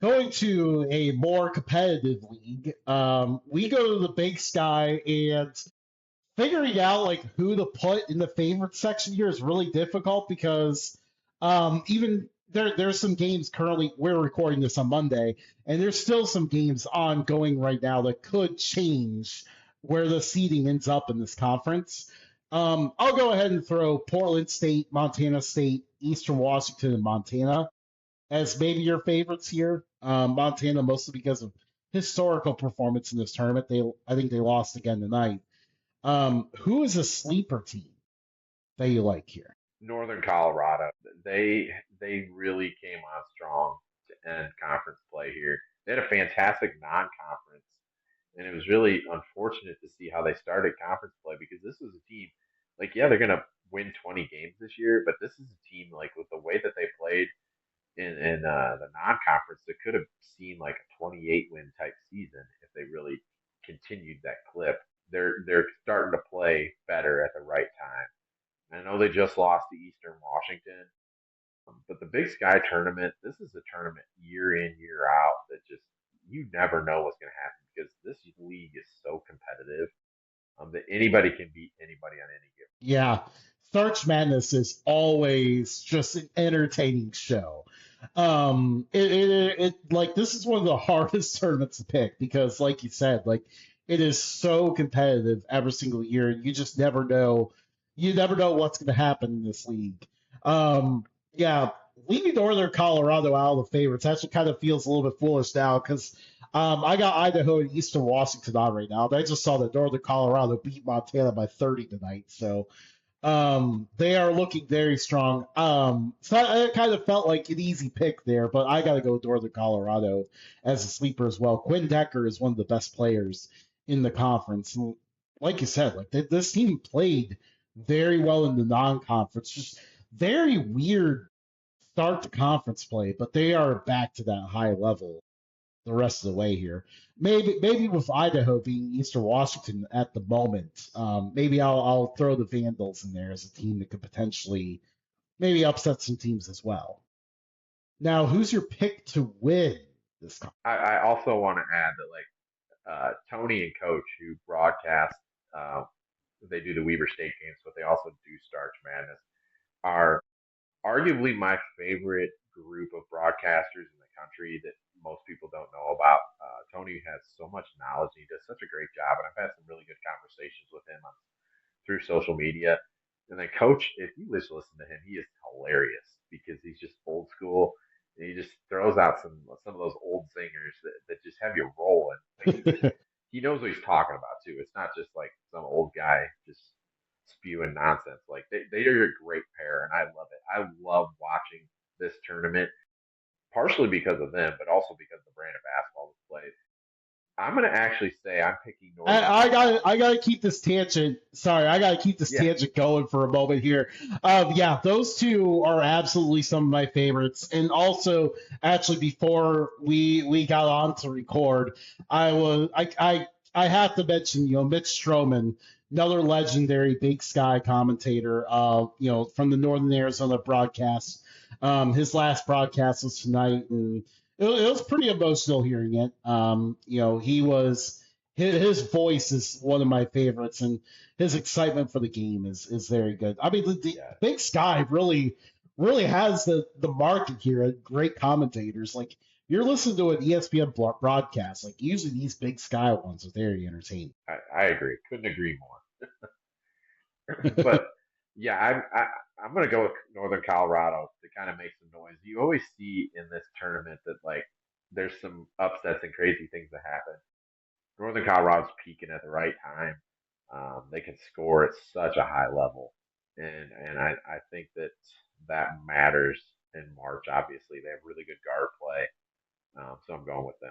Going to a more competitive league, we go to the Big Sky, and figuring out like who to put in the favorite section here is really difficult because even there's some games currently. We're recording this on Monday, and there's still some games ongoing right now that could change where the seeding ends up in this conference. I'll go ahead and throw Portland State, Montana State, Eastern Washington, and Montana as maybe your favorites here. Montana mostly because of historical performance in this tournament. I think they lost again tonight. Who is a sleeper team that you like here? Northern Colorado. They really came on strong to end conference play here. They had a fantastic non-conference, and it was really unfortunate to see how they started conference play because this was a team like yeah they're gonna win 20 games this year, but this is a team like with the way that they played in the non-conference that could have seen like a 28 win type season if they really continued that clip. They're starting to play better at the right time. I know they just lost to Eastern Washington, but the Big Sky tournament, this is a tournament year in, year out that just, you never know what's going to happen because this league is so competitive that anybody can beat anybody on any given. Yeah, Starch Madness is always just an entertaining show. Like this is one of the hardest tournaments to pick because, like you said, like it is so competitive every single year. You just never know. You never know what's going to happen in this league. Yeah, leaving Northern Colorado out of the favorites actually kind of feels a little bit foolish now because I got Idaho and Eastern Washington on right now. I just saw that Northern Colorado beat Montana by 30 tonight, so they are looking very strong. So it kind of felt like an easy pick there, but I got to go with Northern Colorado as a sleeper as well. Quinn Decker is one of the best players in the conference. And like you said, like this team played very well in the non-conference. Just very weird start to conference play, but they are back to that high level the rest of the way here. Maybe with Idaho being Eastern Washington at the moment, maybe I'll throw the Vandals in there as a team that could potentially maybe upset some teams as well. Now, who's your pick to win this conference? I also want to add that like Tony and Coach who broadcast, uh, they do the Weber State games, but they also do Starch Madness, are arguably my favorite group of broadcasters in the country that most people don't know about. Tony has so much knowledge. He does such a great job, and I've had some really good conversations with him through social media. And then Coach, if you just listen to him, he is hilarious because he's just old school. And he just throws out some of those old singers that just have you rolling. Like he knows what he's talking about too. It's not just like some old guy just spewing nonsense. Like they are a great pair, and I love it. I love watching this tournament, partially because of them, but also because of the brand of basketball that's played. I'm gonna actually say I'm picking Northern I Colorado. gotta keep this tangent. Sorry, I gotta keep this Yeah, tangent going for a moment here. Yeah, those two are absolutely some of my favorites. And also, actually, before we got on to record, I have to mention Mitch Stroman, another legendary Big Sky commentator. From the Northern Arizona broadcast. His last broadcast was tonight, and it was pretty emotional hearing it. He was his voice is one of my favorites, and his excitement for the game is very good. I mean, the yeah, Big Sky really has the market here at great commentators. Like you're listening to an ESPN broadcast, like usually these Big Sky ones are very entertaining. I agree. Couldn't agree more. But yeah, I'm gonna go with Northern Colorado to kind of make some noise. You always see in this tournament that like there's some upsets and crazy things that happen. Northern Colorado's peaking at the right time. They can score at such a high level, and I think that that matters in March. Obviously, they have really good guard play, so I'm going with them.